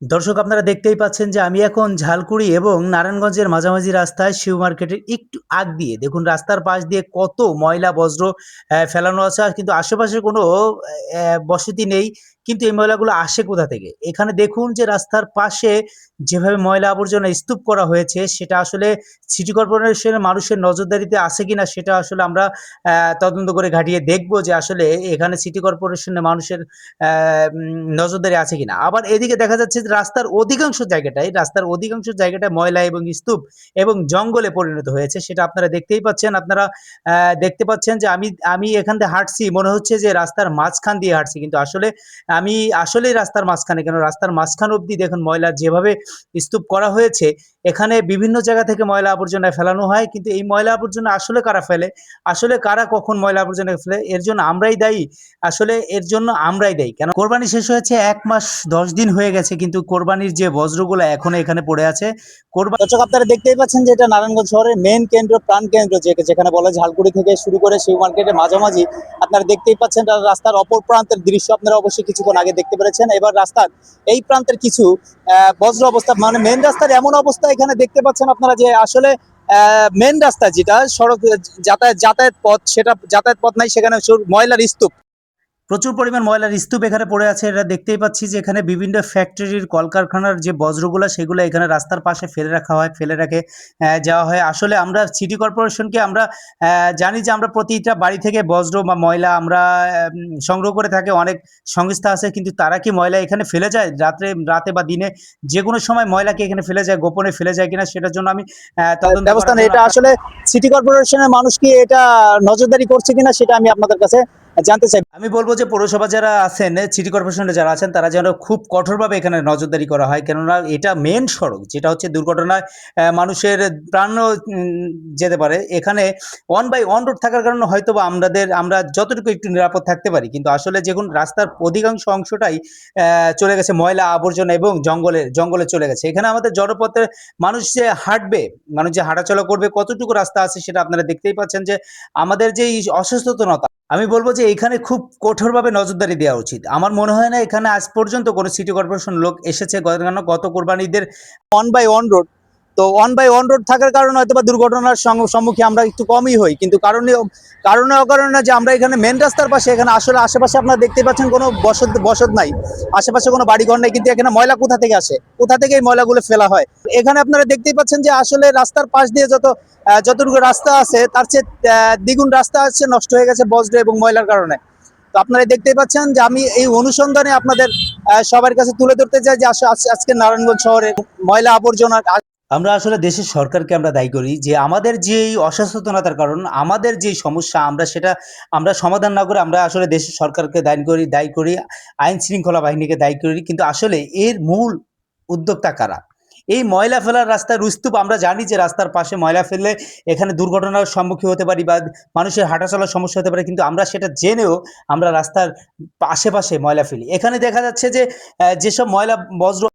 দর্শক আপনারা দেখতেই পাচ্ছেন যে আমি এখন ঝালকুড়ি এবং নারায়ণগঞ্জের মাঝামাঝি রাস্তায় শিব মার্কেটের একটু আগ দিয়ে দেখুন রাস্তার পাশ দিয়ে কত ময়লা বজ্র ফেলানো আছে আর কিন্তু আশেপাশে কোনো বসতি নেই। কিন্তু এই ময়লাগুলো আসে কোথা থেকে? এখানে দেখুন যে রাস্তার পাশে যেভাবে ময়লা আবর্জনা স্তূপ করা হয়েছে সেটা আসলে সিটি কর্পোরেশনের মানুষের নজরদারিতে আছে কিনা সেটা আসলে আমরা তদন্ত করে ঘাঁটিয়ে দেখব যে আসলে এখানে সিটি কর্পোরেশনের মানুষের নজরদারি আছে কিনা। আবার এদিকে দেখা যাচ্ছে যে রাস্তার অধিকাংশ জায়গাটায় ময়লা এবং স্তূপ এবং জঙ্গলে পরিণত হয়েছে। সেটা আপনারা দেখতেই পাচ্ছেন। আপনারা দেখতে পাচ্ছেন যে আমি আমি এখান দিয়ে হাঁটছি, মনে হচ্ছে যে রাস্তার মাঝখান দিয়ে হাঁটছি। কিন্তু আসলে আমি আসলেই রাস্তার মাঝখানে, কেন রাস্তার মাঝখান অব্দি দেখুন ময়লা যেভাবে স্তূপ করা হয়েছে। এখানে বিভিন্ন জায়গা থেকে ময়লা আবর্জনা ফেলানো হয়। কিন্তু এই ময়লা আবর্জনা আসলে কারা ফেলে? আসলে কারা কখন ময়লা আবর্জনা ফেলে? এর জন্য আমরাই দায়ী। আসলে এর জন্য আমরাই দায়ী। কেন কোরবানি শেষ হয়েছে ১ মাস ১০ দিন হয়ে গেছে, কিন্তু কোরবানির যে বজ্রগুলা এখনো এখানে পড়ে আছে। দর্শক আপনারা দেখতেই পাচ্ছেন যে এটা নারায়ণগঞ্জ শহরের মেইন কেন্দ্র, প্রাণ কেন্দ্র যেখানে বলা হয় ঝালকুড়ি থেকে শুরু করে শিব মার্কেটের মাঝামাঝি। আপনারা দেখতেই পাচ্ছেন রাস্তার অপর প্রান্তের দৃশ্য আপনারা অবশ্যই কিছুক্ষণ আগে দেখতে পেরেছেন। এবার রাস্তার এই প্রান্তের কিছু বজ্র অবস্থা, মানে মেইন রাস্তার এমন অবস্থা এখানে দেখতে পাচ্ছেন আপনারা যে আসলে মেইন রাস্তা যেটা সড়ক যাতায়াত পথ, সেটা যাতায়াত পথ নাই, সেখানে ময়লার স্তূপ, প্রচুর পরিমাণ ময়লার স্তূপ এখানে পড়ে আছে। এটা দেখতেই পাচ্ছি যে এখানে বিভিন্ন ফ্যাক্টরির কলকারখানার যে বজ্রগুলা সেগুলো এখানে রাস্তার পাশে ফেলে রাখা হয়, ফেলে রেখে যাওয়া হয়। আসলে আমরা সিটি কর্পোরেশনকে আমরা জানি যে আমরা প্রতিটা বাড়ি থেকে বজ্র বা ময়লা আমরা সংগ্রহ করে থাকি। অনেক সংস্থা আছে, কিন্তু তারা কি ময়লা এখানে ফেলে যায়? রাতে বা দিনে যেকোনো সময় ময়লা কি এখানে ফেলে যায়, গোপনে ফেলে যায় কিনা সেটার জন্য আমি তদন্ত ব্যবস্থা নেই। এটা আসলে সিটি কর্পোরেশনের মানুষ কি এটা নজরদারি করছে কিনা সেটা আমি আপনাদের কাছে জানতে চাই। আমি বলবো যে পৌরসভা যারা আছেন, সিটি কর্পোরেশনে যারা আছেন, তারা যেন খুব কঠোরভাবে এখানে নজরদারি করা হয়। কেননা এটা মেন সড়ক, যেটা হচ্ছে দুর্ঘটনায় মানুষের প্রাণও যেতে পারে। এখানে 1 বাই 1 রোড থাকার কারণে হয়তোবা আমরা যতটুকু একটু নিরাপদ থাকতে পারি। কিন্তু আসলে দেখুন রাস্তার অধিকাংশ অংশটাই চলে গেছে ময়লা আবর্জনা এবং জঙ্গলে চলে গেছে। এখানে আমাদের জনপথে মানুষ যে হাঁটবে, মানুষ যে হাঁটাচলা করবে, কতটুকু রাস্তা আছে সেটা আপনারা দেখতেই পাচ্ছেন যে আমাদের যে এই অসচেতনতা, আমি বলবো যে এখানে খুব কঠোরভাবে নজরদারি দেওয়া উচিত। আমার মনে হয় না এখানে আজ পর্যন্ত কোনো সিটি কর্পোরেশন লোক এসেছে। কেন গত কোরবানিদের 1 বাই 1 রোড, তো 1 বাই 1 রোড থাকার কারণে হয়তোবা দুর্ঘটনার সম্মুখীন আমরা একটু কমই হই। কিন্তু কারণে অকারণে যে আমরা এখানে মেন রাস্তার পাশে, এখানে আসলে আশেপাশে আপনারা দেখতে পাচ্ছেন কোনো বসত নাই, আশেপাশে কোনো বাড়িঘর নাই। কিন্তু এখানে ময়লা কোথা থেকে আসে? কোথা থেকে এই ময়লাগুলো ফেলা হয়? এখানে আপনারা দেখতেই পাচ্ছেন যে আসলে রাস্তার পাশ দিয়ে যতটুকু রাস্তা আছে তার চেয়ে দ্বিগুণ রাস্তা আছে নষ্ট হয়ে গেছে বজ্র এবং ময়লার কারণে। তো আপনারা দেখতেই পাচ্ছেন যে আমি এই অনুসন্ধানে আপনাদের সবার কাছে তুলে ধরতে চাই যে আজকে নারায়ণগঞ্জ শহরে ময়লা আবর্জনা। আমরা আসলে দেশের সরকারকে আমরা দায়ী করি যে আমাদের যেই অসচেতনতার কারণ, আমাদের যেই সমস্যা, আমরা সমাধান না করে আমরা আসলে দেশের সরকারকে দায়ী করি, আইন শৃঙ্খলা বাহিনীকে দায়ী করি। কিন্তু আসলে এর মূল উদ্যোক্তা কারা? এই ময়লা ফেলার রাস্তার স্তূপ, আমরা জানি যে রাস্তার পাশে ময়লা ফেললে এখানে দুর্ঘটনার সম্মুখীন হতে পারি বা মানুষের হাঁটা চলার সমস্যা হতে পারে। কিন্তু আমরা সেটা জেনেও আমরা রাস্তার আশেপাশে ময়লা ফেলি। এখানে দেখা যাচ্ছে যে যেসব ময়লা বজ্র